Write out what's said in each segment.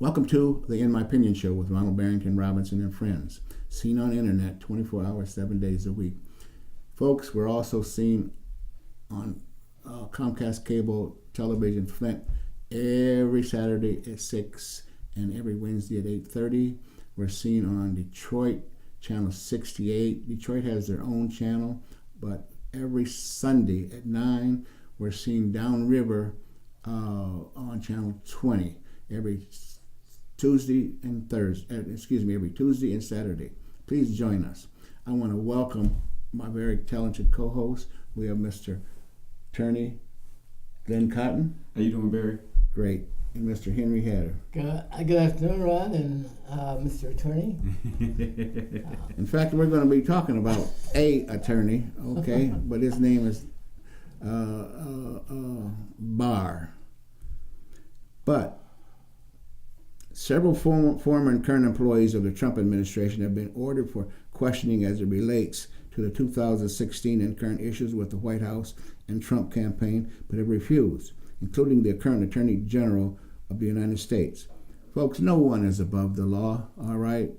Welcome to the In My Opinion Show with Ronald, Barrignton, Robinson, and friends. Seen on internet 24 hours, 7 days a week. Folks, we're also seen on Comcast Cable Television Flint every Saturday at 6 and every Wednesday at 8:30. We're seen on Detroit, channel 68. Detroit has their own channel, but every Sunday at 9, we're seen downriver on channel 20. Every Tuesday and every Tuesday and Saturday. Please join us. I want to welcome my very talented co-host. We have Mr. Attorney Glenn Cotton. How you doing, Barry? Great. And Mr. Henry Hatter. Good afternoon, Ron and Mr. Attorney. In fact, we're going to be talking about a attorney, okay? But his name is Barr. But several former and current employees of the Trump administration have been ordered for questioning as it relates to the 2016 and current issues with the White House and Trump campaign, but have refused, including the current Attorney General of the United States. Folks, no one is above the law, all right?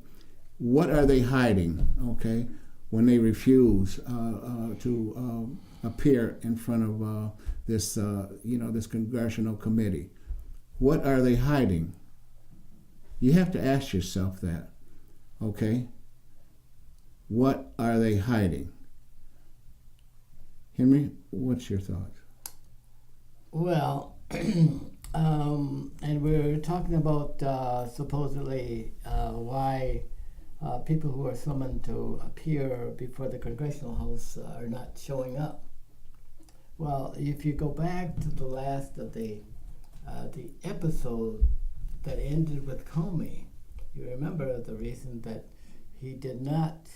What are they hiding, okay, when they refuse to appear in front of this Congressional committee? What are they hiding? You have to ask yourself that, okay? What are they hiding? Henry, what's your thoughts? Well, and we're talking about supposedly why people who are summoned to appear before the Congressional House are not showing up. Well, if you go back to the last of the episode that ended with Comey, you remember the reason that he did not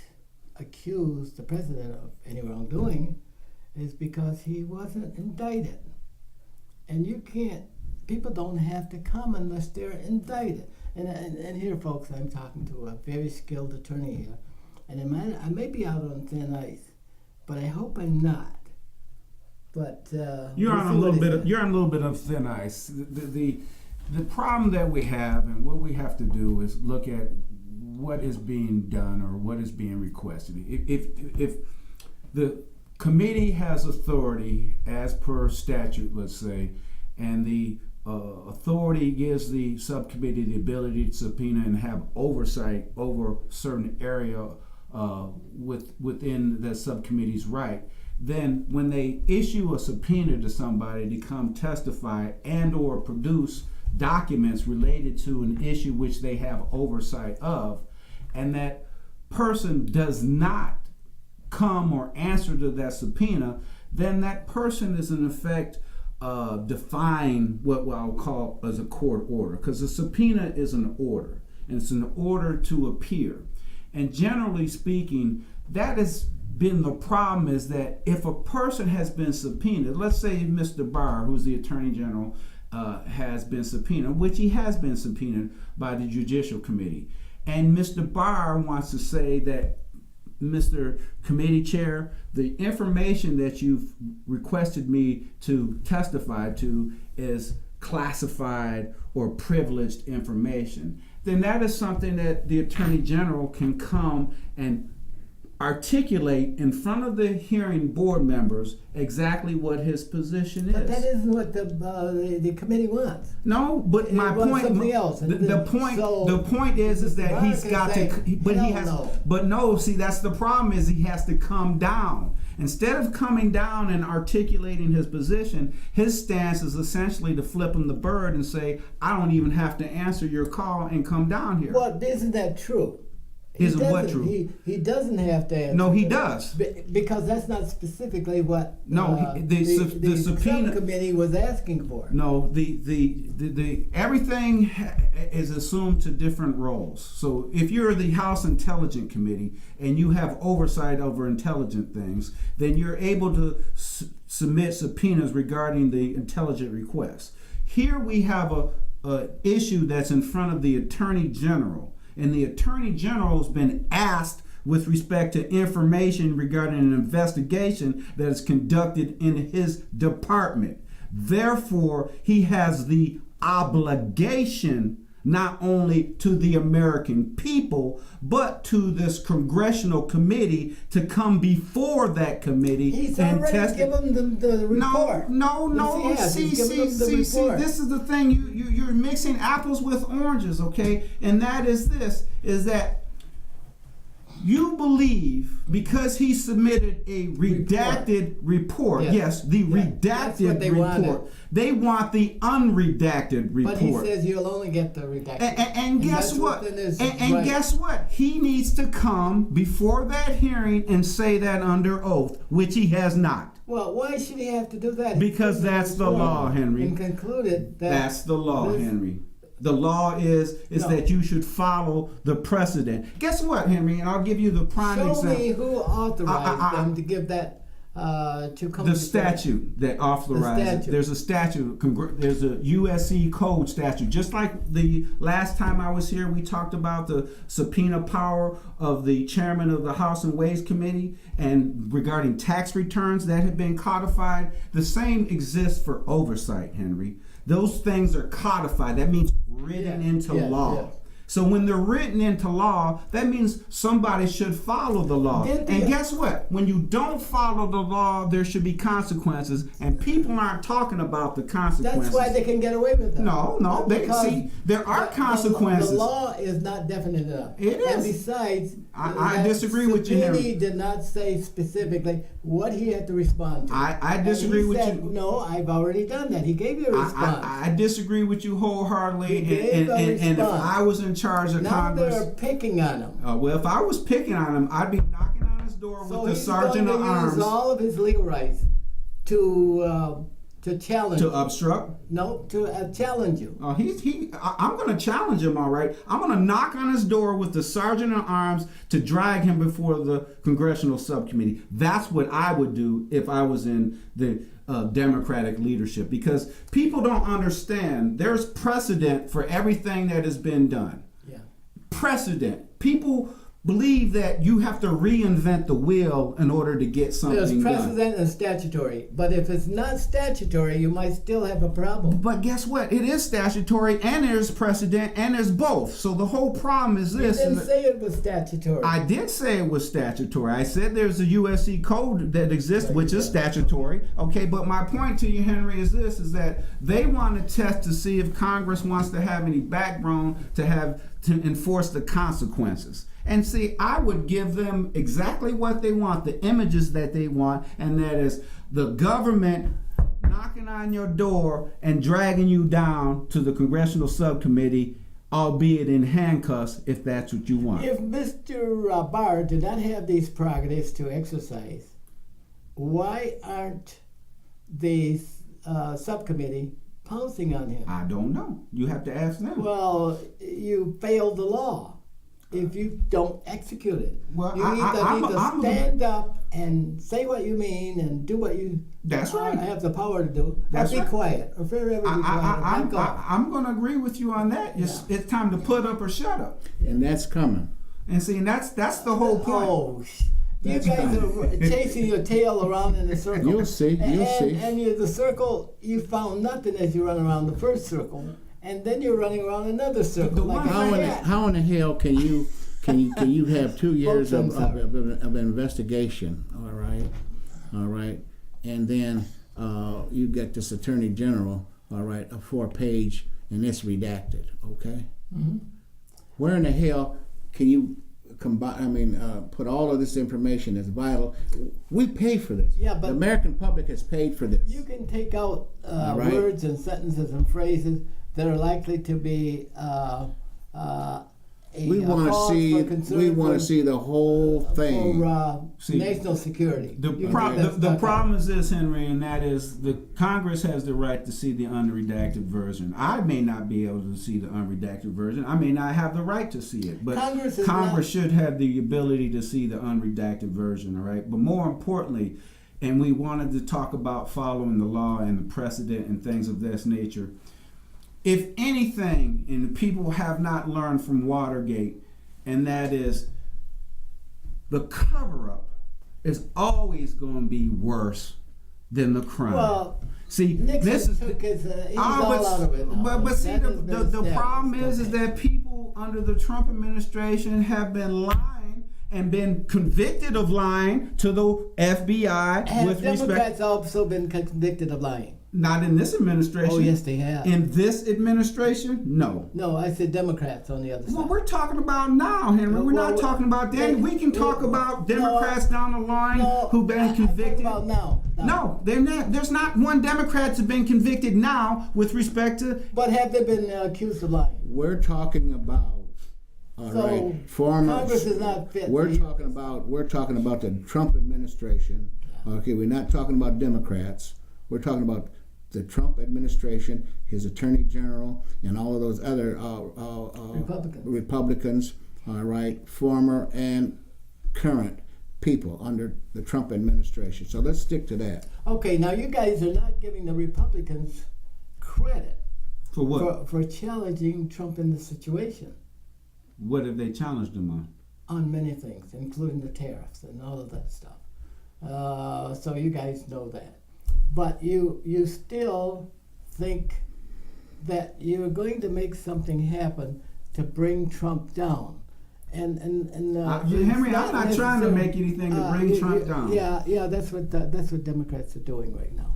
accuse the president of any wrongdoing is because he wasn't indicted. And you can't, people don't have to come unless they're indicted. And here, folks, I'm talking to a very skilled attorney here, and I may be out on thin ice, but I hope I'm not. But you're on a little bit of thin ice. The problem that we have and what we have to do is look at what is being done or what is being requested. If the committee has authority as per statute, let's say, and the authority gives the subcommittee the ability to subpoena and have oversight over a certain area within the subcommittee's right, then when they issue a subpoena to somebody to come testify and or produce documents related to an issue which they have oversight of, and that person does not come or answer to that subpoena, then that person is in effect defying what I'll call as a court order, because a subpoena is an order, and it's an order to appear. And generally speaking, that has been the problem, is that if a person has been subpoenaed, let's say Mr. Barr, who's the Attorney General, has been subpoenaed, which he has been subpoenaed by the Judicial Committee. And Mr. Barr wants to say that, Mr. Committee Chair, the information that you've requested me to testify to is classified or privileged information. Then that is something that the Attorney General can come and articulate in front of the hearing board members exactly what his position is. But that isn't what the committee wants. No, but my point. Something else. The point is that he's got to. But he has. No. But no. See, that's the problem. Is he has to come down. Instead of coming down and articulating his position, his stance is essentially to flip him the bird and say, "I don't even have to answer your call and come down here." Well, isn't that true? Isn't what true? He doesn't have to answer. No, he does. Because that's not specifically what the subpoena subcommittee was asking for. No, the everything is assumed to different roles. So if you're the House Intelligence Committee and you have oversight over intelligent things, then you're able to submit subpoenas regarding the intelligent requests. Here we have a issue that's in front of the Attorney General. And the Attorney General has been asked with respect to information regarding an investigation that is conducted in his department. Therefore, he has the obligation not only to the American people, but to this congressional committee to come before that committee He's and already test given them the report. No. Yes, he has. He's given them the See. report. This is the thing. You're mixing apples with oranges, okay? And that is this: is that you believe because he submitted a redacted report. Yes, the That's what redacted they report. wanted. They want the unredacted report. But he says you'll only get the redacted. And guess that's what? within his And right. guess what? He needs to come before that hearing and say that under oath, which he has not. Well, why should he have to do that? Because that's the law, Henry. And concluded that That's the law, this- Henry. The law is No. that you should follow the precedent. Guess what, Henry? And I'll give you the prime Show example. me who authorized them to give that to come. The before- statute that authorizes it. statute. There's a statute. There's a USC code statute. Just like the last time I was here, we talked about the subpoena power of the chairman of the House and Ways Committee and regarding tax returns that have been codified. The same exists for oversight, Henry. Those things are codified. That means written into law. Yeah. So when they're written into law, that means somebody should follow the law. Did And the- guess what? When you don't follow the law, there should be consequences, and people aren't talking about the consequences. That's why they can get away with it. No, they Because see there are the- consequences. The law is not definite enough. It And is. besides, I that disagree with you, Henry. Subpoena did not say specifically what he had to respond to. I And disagree he with said, you. No, I've already done that. He gave you a response. I disagree with you wholeheartedly. He gave a And if response. I was in charge of now Congress, they're picking on him. well, if I was picking on him, I'd be knocking on his door So with the he's sergeant going of to arms use all of his legal rights to challenge. to obstruct. to challenge you. I'm going to challenge him, all right. I'm going to knock on his door with the sergeant at arms to drag him before the congressional subcommittee. That's what I would do if I was in the Democratic leadership, because people don't understand. There's precedent for everything that has been done. Yeah. Precedent. People believe that you have to reinvent the wheel in order to get something There's done. precedent and statutory, but if it's not statutory, you might still have a problem. But guess what? It is statutory, and there's precedent, and there's both. So the whole problem is You this. didn't say it was statutory. I did say it was statutory. I said there's a USC code that exists, which is statutory. Okay, but my point to you, Henry, is this: is that they want to test to see if Congress wants to have any backbone to enforce the consequences. And see, I would give them exactly what they want, the images that they want, and that is the government knocking on your door and dragging you down to the congressional subcommittee, albeit in handcuffs, if that's what you want. If Mr. Barr did not have these prerogatives to exercise, why aren't the subcommittee pouncing on him? I don't know. You have to ask them. Well, you failed the law if you don't execute it. Well, you I'm need to stand up and say what you mean and do what you That's right. have the power to do. That's or be right. quiet. Or forever be quiet. I'm going to agree with you on that. It's time to put up or shut up. And that's coming. And see, and that's the whole point. Oh, you guys are chasing your tail around in a circle. You'll see. And the circle, you found nothing as you run around the first circle, and then you're running around another circle. Like How in the hell can you have 2 years Folks, of investigation? All right, and then you get this attorney general. All right, a 4-page, and it's redacted. Okay, where in the hell can you combine? Put all of this information that's vital. We pay for this. Yeah, but the American public has paid for this. you can take out right. words and sentences and phrases that are likely to be We want to see the whole thing. for See, national security. The You can take that the stuff problem out. is this, Henry, and that is the Congress has the right to see the unredacted version. I may not be able to see the unredacted version. I may not have the right to see it, but Congress should have the ability to see the unredacted version, all right? But more importantly, and we wanted to talk about following the law and the precedent and things of this nature. If anything, and people have not learned from Watergate, and that is the cover-up is always going to be worse than the crime. Well, see, Nixon this is took his, he's all out of it now. but see, That has been the problem established. is that people under the Trump administration have been lying and been convicted of lying to the FBI Have with Democrats respect. also been convicted of lying? Not in this administration. Oh, yes, they have. In this administration, no. No, I said Democrats on the other Well, side. we're talking about now, Henry. We're not Well, talking about then. We can talk about Democrats down the line who've been convicted. I'm talking about now. No, they're not. There's not one Democrat that's been convicted now with respect to. But have they been accused of lying? We're talking about. All So, right, former. Congress is not fit. We're to- talking about the Trump administration. Okay, we're not talking about Democrats. We're talking about the Trump administration, his attorney general, and all of those other Republicans. All right, former and current people under the Trump administration. So let's stick to that. Okay, now you guys are not giving the Republicans credit For what? for challenging Trump in the situation What have they challenged him on? many things, including the tariffs and all of that stuff. So you guys know that. But you still think that you're going to make something happen to bring Trump down. And Henry, I'm not trying to make anything to bring Trump down. Yeah, that's what Democrats are doing right now.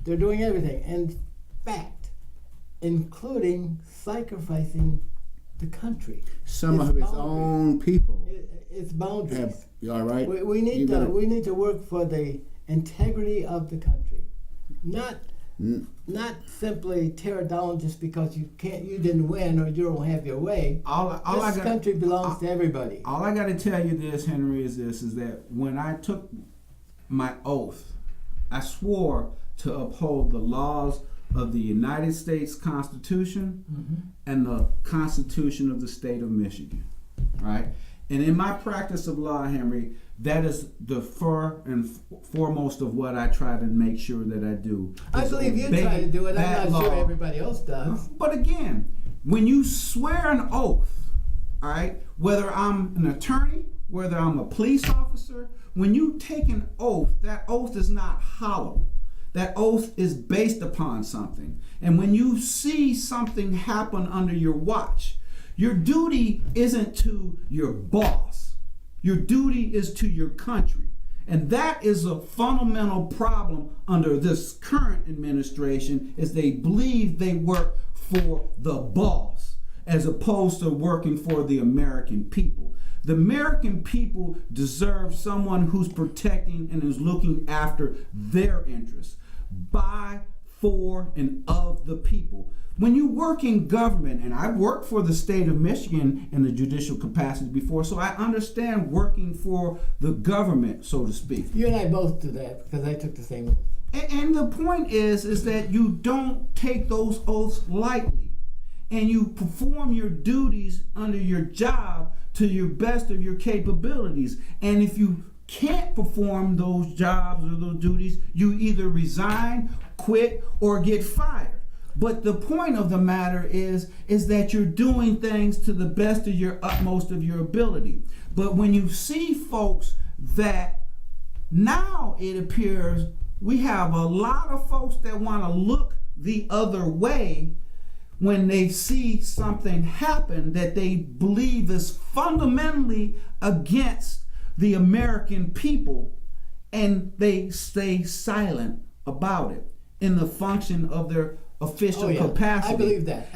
They're doing everything. In fact, including sacrificing the country. Some Its of his boundaries. own people Its boundaries. have. You all right? We need to work for the integrity of the country, not simply tear it down just because you didn't win or you don't have your way. This country belongs to everybody. All I got to tell you this, Henry, is that when I took my oath, I swore to uphold the laws of the United States Constitution and the Constitution of the state of Michigan, right? And in my practice of law, Henry, that is the foremost of what I try to make sure that I do. I believe you try to do it. I'm not sure law. everybody else does. But again, when you swear an oath, all right, whether I'm an attorney, whether I'm a police officer, when you take an oath, that oath is not hollow. That oath is based upon something. And when you see something happen under your watch, your duty isn't to your boss. Your duty is to your country. And that is a fundamental problem under this current administration, is they believe they work for the boss as opposed to working for the American people. The American people deserve someone who's protecting and is looking after their interests by, for, and of the people. When you work in government, and I've worked for the state of Michigan in the judicial capacity before, so I understand working for the government, so to speak. You and I both do that because I took the same oath. And the point is that you don't take those oaths lightly, and you perform your duties under your job to your best of your capabilities. And if you can't perform those jobs or those duties, you either resign, quit, or get fired. But the point of the matter is that you're doing things to the best of your utmost of your ability. But when you see folks that now it appears we have a lot of folks that want to look the other way when they see something happen that they believe is fundamentally against the American people, and they stay silent about it in the function of their official capacity. I believe that.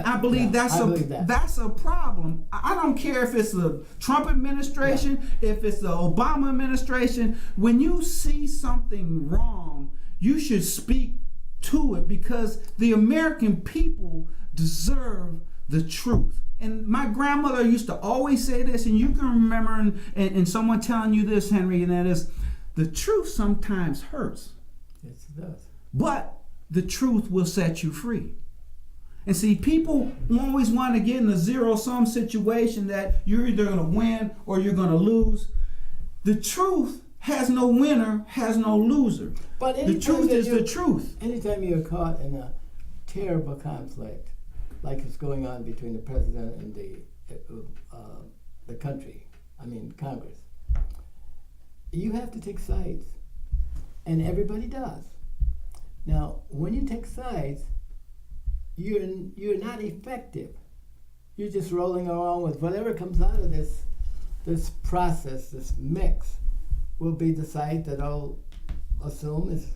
I believe that's a problem. I don't care if it's the Trump administration, if it's the Obama administration. When you see something wrong, you should speak to it, because the American people deserve the truth. And my grandmother used to always say this, and you can remember and someone telling you this, Henry, and that is, the truth sometimes hurts. Yes, it does. But the truth will set you free. And see, people always want to get in a zero-sum situation that you're either going to win or you're going to lose. The truth has no winner, has no loser. But the truth is the truth. Anytime you're caught in a terrible conflict, like is going on between the president and the country, I mean Congress, you have to take sides. and everybody does. Now, when you take sides, you're not effective. You're just rolling around with whatever comes out of this process, this mix, will be the side that I'll assume is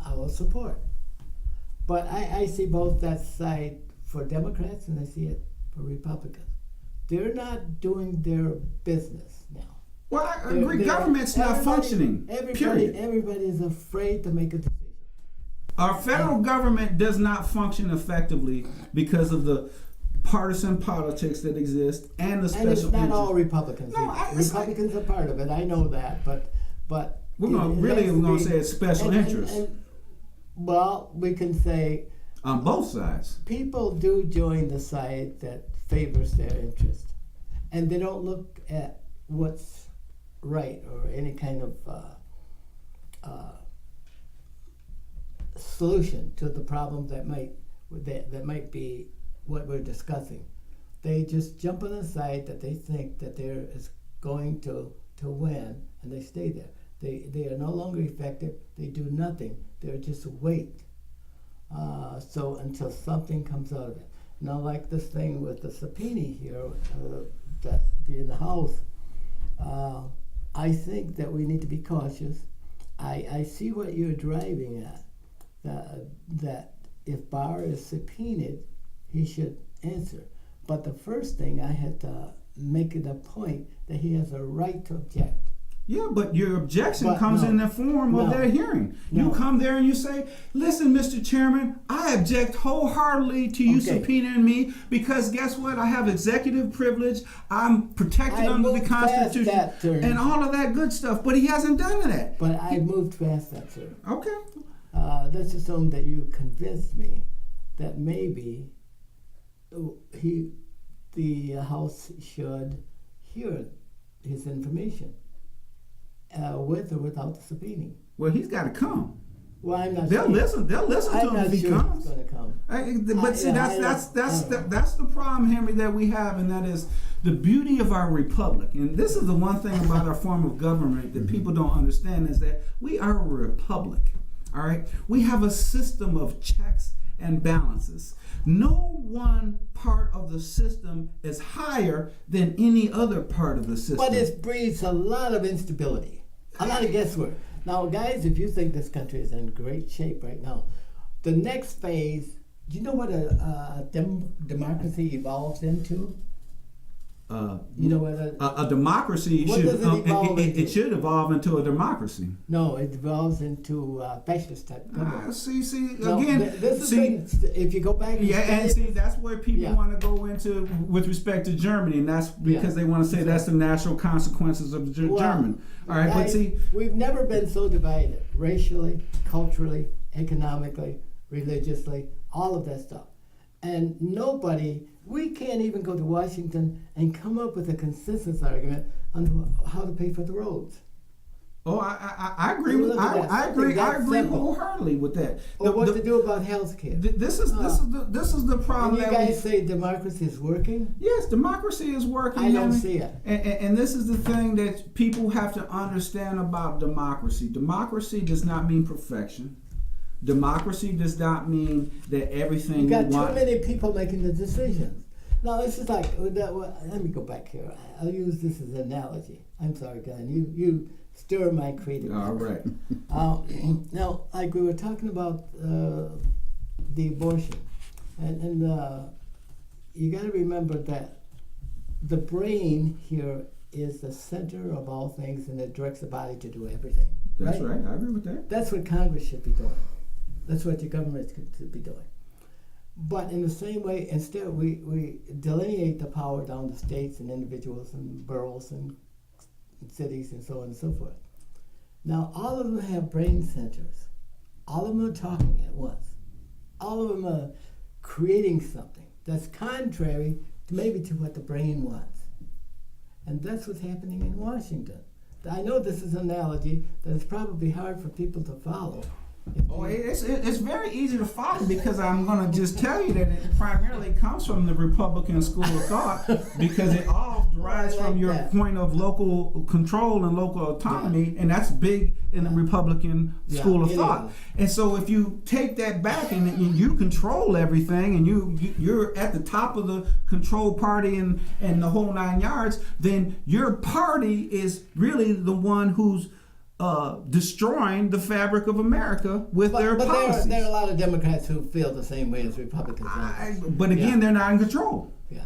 I will support. But I see both that side for Democrats and I see it for Republicans. They're not doing their business now. Well, I agree. Government's not functioning. Period. Everybody is afraid to make a decision. Our federal government does not function effectively because of the partisan politics that exist and the special And it's not interest. all Republicans. No, Republicans are part of it. I know that, but we're gonna say it's special interest well, we can say on both sides. people do join the side that favors their interest, and they don't look at what's right or any kind of solution to the problem that might be what we're discussing. They just jump on the side that they think that there is going to win, and they stay there. They are no longer effective. They do nothing. They're just wait. So until something comes out of it. Now, like this thing with the subpoena here, that be in the House, I think that we need to be cautious. I see what you're driving at. That if Barr is subpoenaed, he should answer. But the first thing I had to make it a point that he has a right to object. Yeah, but your objection comes in the form of their hearing. You come there and you say, listen, Mr. Chairman, I object wholeheartedly to you subpoenaing me because guess what? I have executive privilege. I'm protected under the Constitution and all of that good stuff. But he hasn't done that. But I moved past that, sir. Okay. Let's assume that you convinced me that maybe the House should hear his information. With or without the subpoena. Well, he's got to come. Well, I'm not. They'll listen to him if he comes. He's going to come. But see, that's the problem, Henry, that we have, and that is the beauty of our republic. And this is the one thing about our form of government that people don't understand is that we are a republic. All right, we have a system of checks and balances. No one part of the system is higher than any other part of the system. But it breeds a lot of instability, a lot of guesswork. Now, guys, if you think this country is in great shape right now, the next phase, do you know what a democracy evolves into? You know what a democracy should evolve into a democracy. No, it evolves into fascist type government. If you go back, that's where people want to go into with respect to Germany, and that's because they want to say that's the natural consequences of German. All right, guys, we've never been so divided racially, culturally, economically, religiously, all of that stuff, and we can't even go to Washington and come up with a consensus argument on how to pay for the roads. Oh, I agree. I agree wholeheartedly with that. Or what to do about health care. This is the problem. And you guys say democracy is working? Yes, democracy is working. I don't see it. And this is the thing that people have to understand about democracy. Democracy does not mean perfection. Democracy does not mean that everything you got too many people making the decisions. Now this is like let me go back here. I'll use this as an analogy. I'm sorry, Glenn. You stir my creativity. All right. Now, like we were talking about the abortion, and you got to remember that the brain here is the center of all things, and it directs the body to do everything. That's right. I agree with that. That's what Congress should be doing. That's what your government should be doing. But in the same way, instead we delineate the power down to states and individuals and boroughs and cities and so on and so forth. Now, all of them have brain centers. All of them are talking at once. All of them are creating something that's contrary to what the brain wants. And that's what's happening in Washington. I know this is an analogy that is probably hard for people to follow, Oh, it's very easy to follow because I'm going to just tell you that it primarily comes from the Republican school of thought because it all derives I like from your that. point of local control and local autonomy, and that's big in the Republican school of it thought. is. And so if you take that back and you control everything and you're at the top of the control party and the whole 9 yards, then your party is really the one who's destroying the fabric of America with their policies. There are a lot of Democrats who feel the same way as Republicans. But again, they're not in control. Yeah.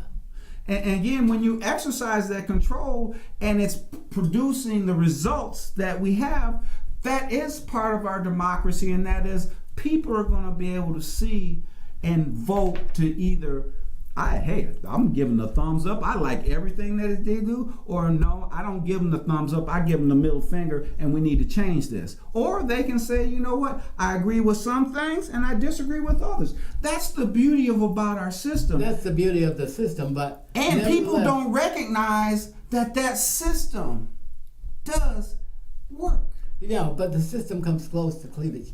And again, when you exercise that control and it's producing the results that we have, that is part of our democracy, and that is people are going to be able to see and vote to either I'm giving the thumbs up. I like everything that they do. Or no, I don't give them the thumbs up. I give them the middle finger, and we need to change this. Or they can say, you know what? I agree with some things, and I disagree with others. That's the beauty about our system. That's the beauty of the system, And people don't recognize that system does work. Yeah, but the system comes close to cleavage.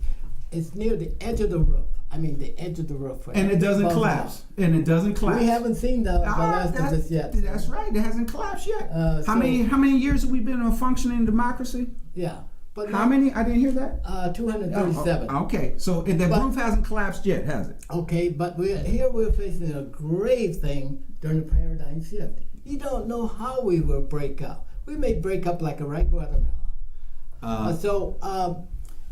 It's near the edge of the roof. The edge of the roof. And it doesn't collapse. And it doesn't collapse. We haven't seen the last of this yet. That's right. It hasn't collapsed yet. How so- many years have we been in a functioning democracy? Yeah. But How many? I didn't hear that. 237. Okay, so the roof hasn't collapsed yet, has it? Okay, but we're facing a grave thing during the paradigm shift. You don't know how we will break up. We may break up like a ripe watermelon.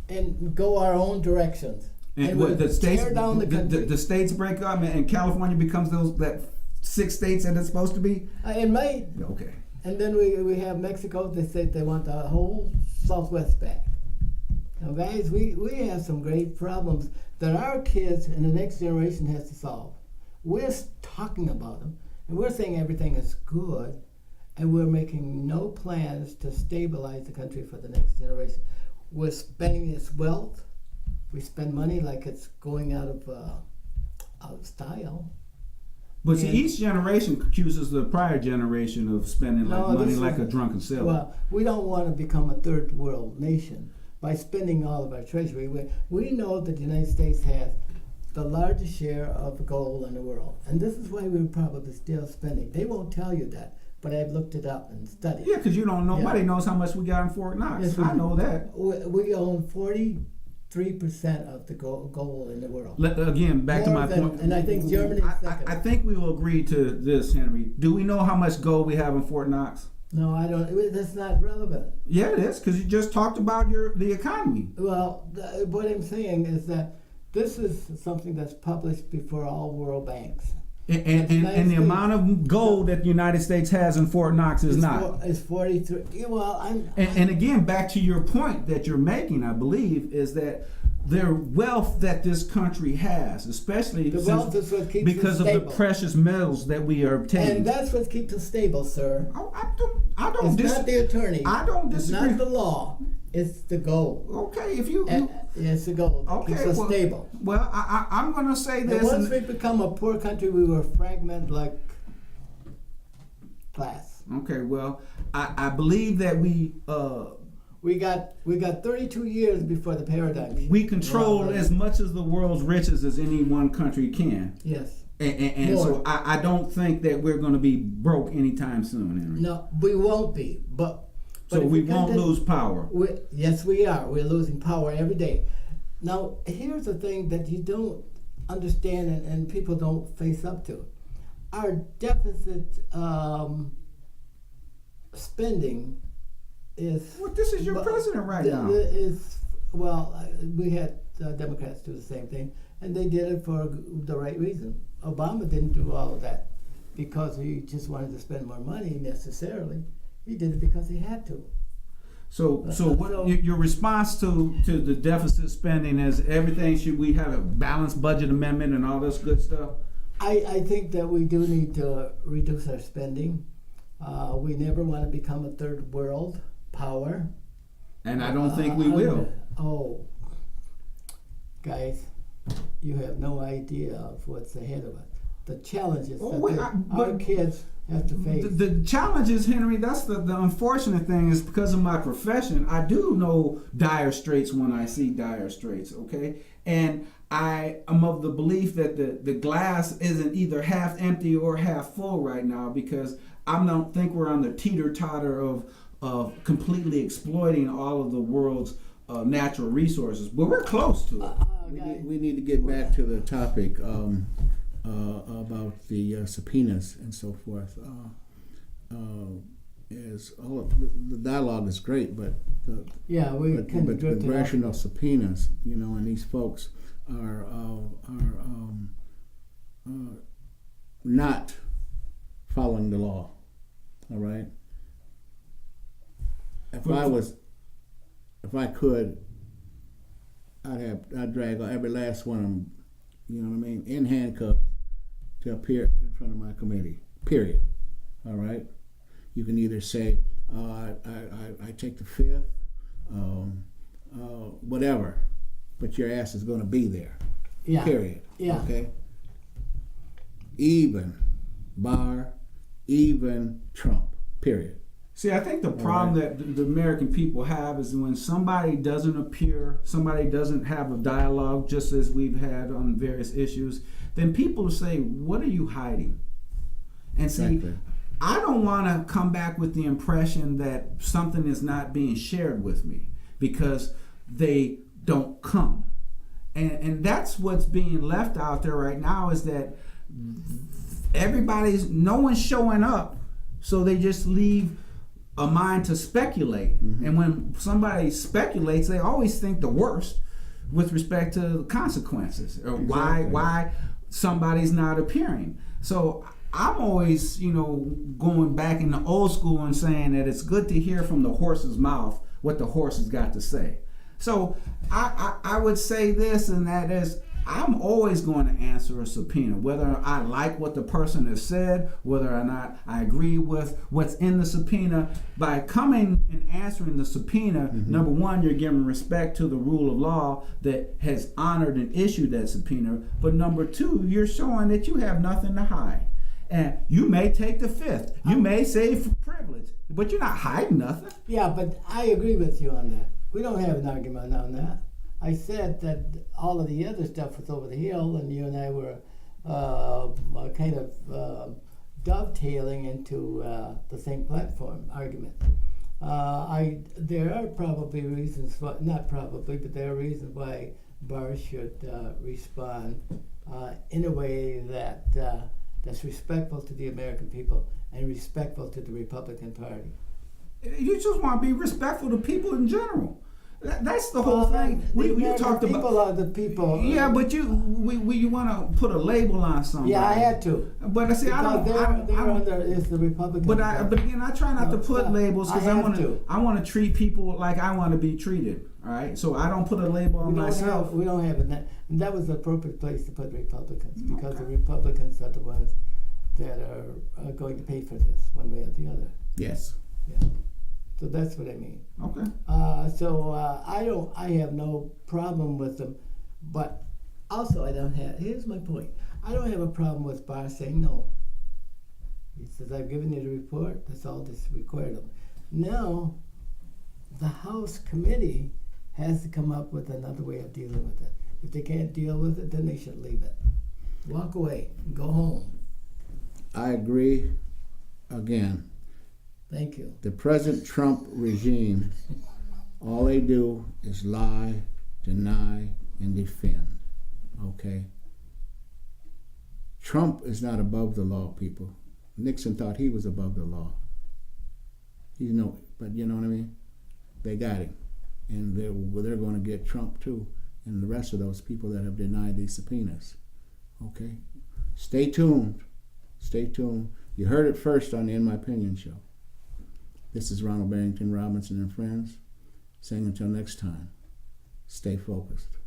And go our own directions. And what, we'll the states, tear down the country. the states break up, and California becomes that 6 states that it's supposed to be. It might. Okay. And then we have Mexico. They say they want the whole Southwest back. Now, guys, we have some great problems that our kids and the next generation has to solve. We're talking about them, and we're saying everything is good, and we're making no plans to stabilize the country for the next generation. We're spending its wealth. We spend money like it's going out of style. But see, each generation accuses the prior generation of spending money like a drunken sailor. Well, we don't want to become a third world nation by spending all of our treasury. We know that the United States has the largest share of gold in the world, and this is why we're probably still spending. They won't tell you that, but I've looked it up and studied. Yeah, because nobody knows how much we got in Fort Knox. Yes, I know that. We own 43% of the gold in the world. Again, back to my point. And I think Germany is second. I think we will agree to this, Henry. Do we know how much gold we have in Fort Knox? No, I don't. That's not relevant. Yeah, it is, because you just talked about the economy. Well, what I'm saying is that this is something that's published before all world banks. And the amount of gold that the United States has in Fort Knox is not. It's 43. Well, And again, back to your point that you're making, I believe, is that their wealth that this country has, especially the wealth is what keeps because us of stable. the precious metals that we are obtaining. And that's what keeps us stable, sir. I don't It's not the attorney. I don't disagree. It's not the law. It's the gold. Okay, if you it's the gold. okay, Keeps us stable. Well, I'm going to say this. And once we become a poor country, we will fragment like glass. Okay, well, I believe that we got 32 years before the paradigm shift. we control as much of the world's riches as any one country can. Yes. And so I don't think that we're going to be broke anytime soon, Henry. No, we won't be. But So if we won't lose power. Yes, we are. We're losing power every day. Now, here's the thing that you don't understand and people don't face up to. Our deficit spending is... Well, this is your president right now. We had Democrats do the same thing, and they did it for the right reason. Obama didn't do all of that because he just wanted to spend more money necessarily. He did it because he had to. So what your response to the deficit spending is everything should we have a balanced budget amendment and all this good stuff? I think that we do need to reduce our spending. We never want to become a third world power. And I don't think we will. Guys, you have no idea of what's ahead of us. the challenges Oh, that wait, our kids have to face. The challenge is, Henry, that's the unfortunate thing is because of my profession, I do know dire straits when I see dire straits, okay? And I am of the belief that the glass isn't either half empty or half full right now because I don't think we're on the teeter-totter of completely exploiting all of the world's natural resources, but we're close to it. We need to get back to the topic about the subpoenas and so forth. Is all of, the dialogue is great, but the congressional subpoenas, and these folks are not following the law. All right. If I could, I'd drag every last one of them, in handcuffs to appear in front of my committee. Period. All right. You can either say I take the fifth, whatever, but your ass is going to be there. Yeah. Period. Yeah. Okay. Even Trump. Period. See, I think the problem that the American people have is when somebody doesn't appear, somebody doesn't have a dialogue, just as we've had on various issues, then people say, what are you hiding? And see, Exactly. I don't want to come back with the impression that something is not being shared with me because they don't come. And that's what's being left out there right now is that no one's showing up, so they just leave a mind to speculate. Mm-hmm. And when somebody speculates, they always think the worst with respect to the consequences or why somebody's not appearing. So I'm always, going back in the old school and saying that it's good to hear from the horse's mouth what the horse has got to say. So I would say this, and that is, I'm always going to answer a subpoena, whether I like what the person has said, whether or not I agree with what's in the subpoena. By coming and answering the subpoena, mm-hmm. Number one, you're giving respect to the rule of law that has honored and issued that subpoena. But number two, you're showing that you have nothing to hide. And you may take the fifth. You may say for privilege, but you're not hiding nothing. Yeah, but I agree with you on that. We don't have an argument on that. I said that all of the other stuff was over the hill, and you and I were kind of dovetailing into the same platform argument. There are probably reasons, not probably, but there are reasons why Barr should respond in a way that's respectful to the American people and respectful to the Republican Party. You just want to be respectful to people in general. That's the whole thing. You talked about people are the people. Yeah, but you want to put a label on somebody. Yeah, I had to. But I see, I don't. They're under is the Republican. But again, I try not to put labels because I want to treat people like I want to be treated. All right, so I don't put a label on myself. We don't have it. And that was the appropriate place to put Republicans because the Republicans are the ones that are going to pay for this one way or the other. Yes. Yeah. So that's what I mean. Okay. I have no problem with them, but also here's my point. I don't have a problem with Barr saying no. He says, I've given you the report, that's all that's required of them. Now, the House committee has to come up with another way of dealing with it. If they can't deal with it, then they should leave it. Walk away, go home. I agree again. Thank you. The President Trump regime, all they do is lie, deny, and defend. Okay? Trump is not above the law, people. Nixon thought he was above the law. But you know what I mean? They got him. And they're going to get Trump too, and the rest of those people that have denied these subpoenas. Okay? Stay tuned. Stay tuned. You heard it first on the In My Opinion show. This is Ronald Barrignton, Robinson and Friends, saying until next time, stay focused.